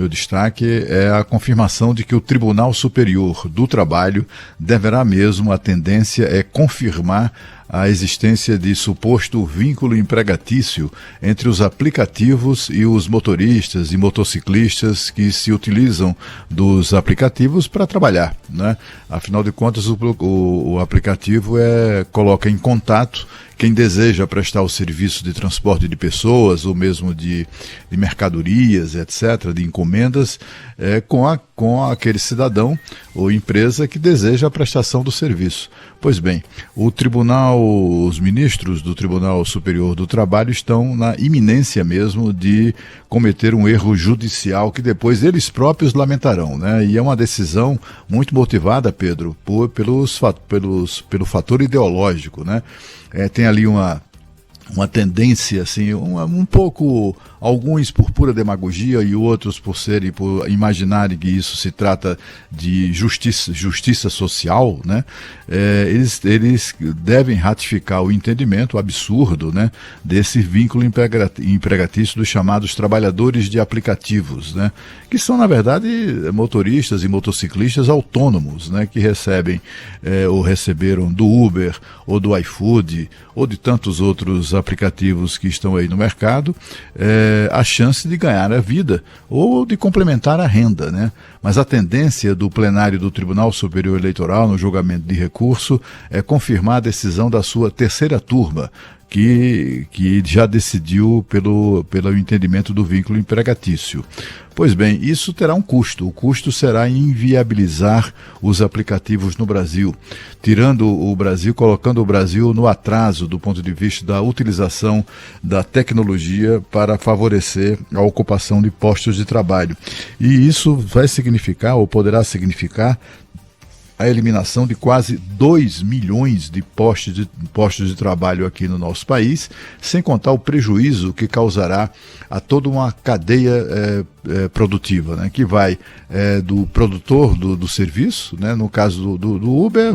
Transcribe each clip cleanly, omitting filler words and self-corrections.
meu destaque é a confirmação de que o Tribunal Superior do Trabalho deverá mesmo, a tendência é confirmar a existência de suposto vínculo empregatício entre os aplicativos e os motoristas e motociclistas que se utilizam dos aplicativos para trabalhar, né? Afinal de contas, o aplicativo coloca em contato quem deseja prestar o serviço de transporte de pessoas ou mesmo de mercadorias, etc., de encomendas, com aquele cidadão ou empresa que deseja a prestação do serviço. Pois bem, os ministros do Tribunal Superior do Trabalho estão na iminência mesmo de cometer um erro judicial que depois eles próprios lamentarão, né? E é uma decisão muito motivada, Pedro, pelo fator ideológico, né? Tem ali uma tendência, assim, um pouco, alguns por pura demagogia e outros por imaginarem que isso se trata de justiça social, né? Eles devem ratificar o entendimento absurdo, né, desse vínculo empregatício dos chamados trabalhadores de aplicativos, né, que são, na verdade, motoristas e motociclistas autônomos, né, que recebem ou receberam do Uber ou do iFood ou de tantos outros aplicativos que estão aí no mercado, a chance de ganhar a vida ou de complementar a renda, né? Mas a tendência do plenário do Tribunal Superior Eleitoral no julgamento de recurso é confirmar a decisão da sua terceira turma, que já decidiu pelo entendimento do vínculo empregatício. Pois bem, isso terá um custo. O custo será inviabilizar os aplicativos no Brasil, colocando o Brasil no atraso do ponto de vista da utilização da tecnologia para favorecer a ocupação de postos de trabalho. E isso vai significar, ou poderá significar, a eliminação de quase 2 milhões de postos de trabalho aqui no nosso país, sem contar o prejuízo que causará a toda uma cadeia produtiva, né, que vai do produtor do serviço, né, no caso do Uber,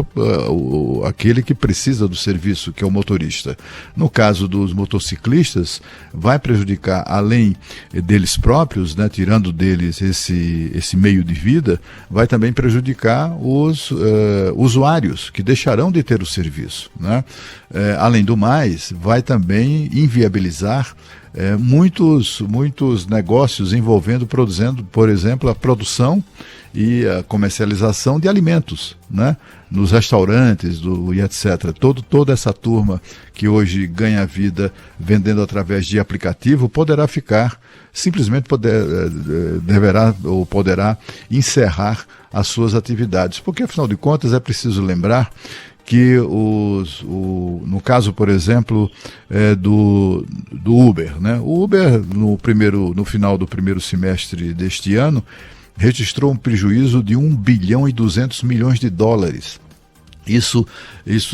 aquele que precisa do serviço, que é o motorista. No caso dos motociclistas, vai prejudicar, além deles próprios, né, tirando deles esse meio de vida, vai também prejudicar os usuários que deixarão de ter o serviço, né? Além do mais, vai também inviabilizar muitos negócios produzindo, por exemplo, a produção e a comercialização de alimentos, né? Nos restaurantes e etc. Toda essa turma que hoje ganha vida vendendo através de aplicativo poderá poderá encerrar as suas atividades, porque afinal de contas é preciso lembrar que no caso, por exemplo, do Uber, né? O Uber no final do primeiro semestre deste ano registrou um prejuízo de 1 bilhão e 200 milhões de dólares. Isso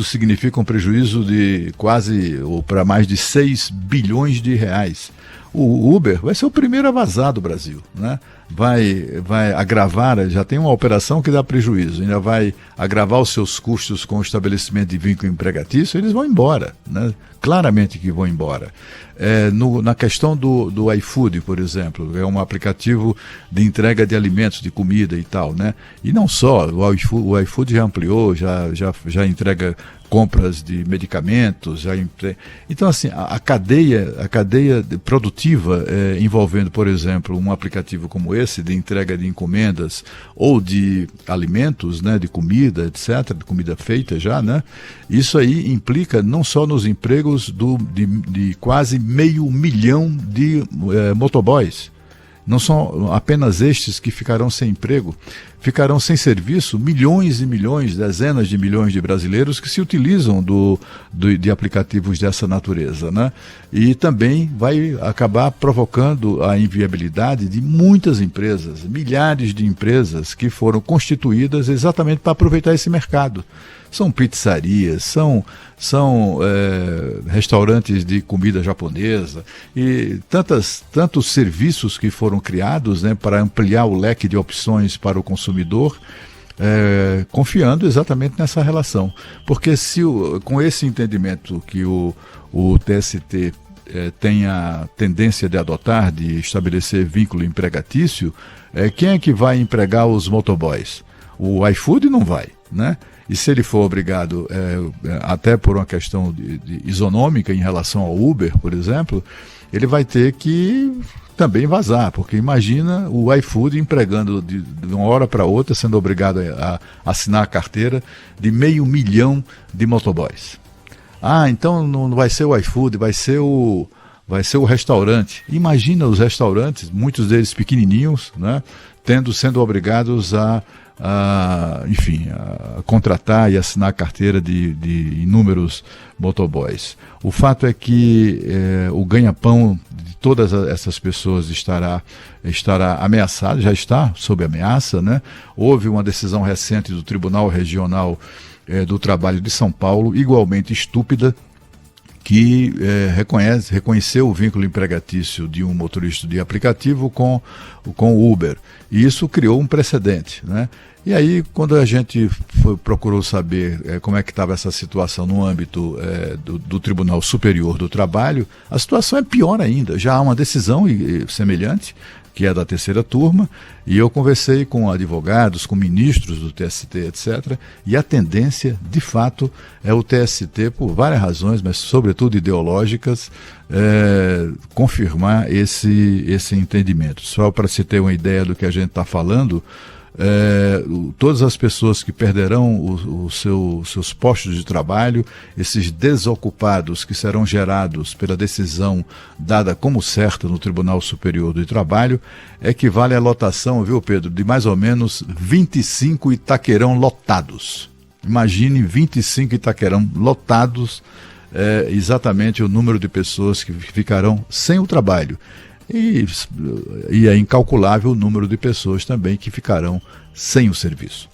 significa um prejuízo de quase, ou para mais de 6 bilhões de reais. O Uber vai ser o primeiro a vazar do Brasil, né? Vai agravar, já tem uma operação que dá prejuízo, ainda vai agravar os seus custos com o estabelecimento de vínculo empregatício, eles vão embora, né? Claramente que vão embora. Na questão do iFood, por exemplo, é um aplicativo de entrega de alimentos, de comida e tal, né? E não só, o iFood já ampliou, já entrega compras de medicamentos, então assim, a cadeia produtiva envolvendo, por exemplo, um aplicativo como esse de entrega de encomendas ou de alimentos, né, de comida, etc., de comida feita já, né? Isso aí implica não só nos empregos de quase 500 mil de motoboys. Não são apenas estes que ficarão sem emprego, ficarão sem serviço milhões e milhões, dezenas de milhões de brasileiros que se utilizam de aplicativos dessa natureza, né? E também vai acabar provocando a inviabilidade de muitas empresas, milhares de empresas que foram constituídas exatamente para aproveitar esse mercado. São pizzarias, são restaurantes de comida japonesa e tantos serviços que foram criados, né, para ampliar o leque de opções para o consumidor, confiando exatamente nessa relação. Porque com esse entendimento que o TST tem a tendência de adotar, de estabelecer vínculo empregatício, quem é que vai empregar os motoboys? O iFood não vai, né? E se ele for obrigado, até por uma questão isonômica em relação ao Uber, por exemplo, ele vai ter que também vazar, porque imagina o iFood empregando de uma hora para outra, sendo obrigado a assinar a carteira de 500 mil de motoboys. Ah, então não vai ser o iFood, vai ser o restaurante. Imagina os restaurantes, muitos deles pequenininhos, né, sendo obrigados a contratar e assinar a carteira de inúmeros motoboys. O fato é que o ganha-pão de todas essas pessoas estará ameaçado, já está sob ameaça, né? Houve uma decisão recente do Tribunal Regional do Trabalho de São Paulo, igualmente estúpida, que reconheceu o vínculo empregatício de um motorista de aplicativo com o Uber. E isso criou um precedente, né? E aí, quando a gente procurou saber como é que estava essa situação no âmbito do Tribunal Superior do Trabalho, a situação é pior ainda. Já há uma decisão semelhante, que é da terceira turma, e eu conversei com advogados, com ministros do TST, etc., e a tendência, de fato, é o TST, por várias razões, mas sobretudo ideológicas, confirmar esse entendimento. Só para se ter uma ideia do que a gente está falando, todas as pessoas que perderão seus postos de trabalho, esses desocupados que serão gerados pela decisão dada como certa no Tribunal Superior do Trabalho, equivale à lotação, viu, Pedro, de mais ou menos 25 Itaquerão lotados. Imagine 25 Itaquerão lotados, exatamente o número de pessoas que ficarão sem o trabalho. E é incalculável o número de pessoas também que ficarão sem o serviço.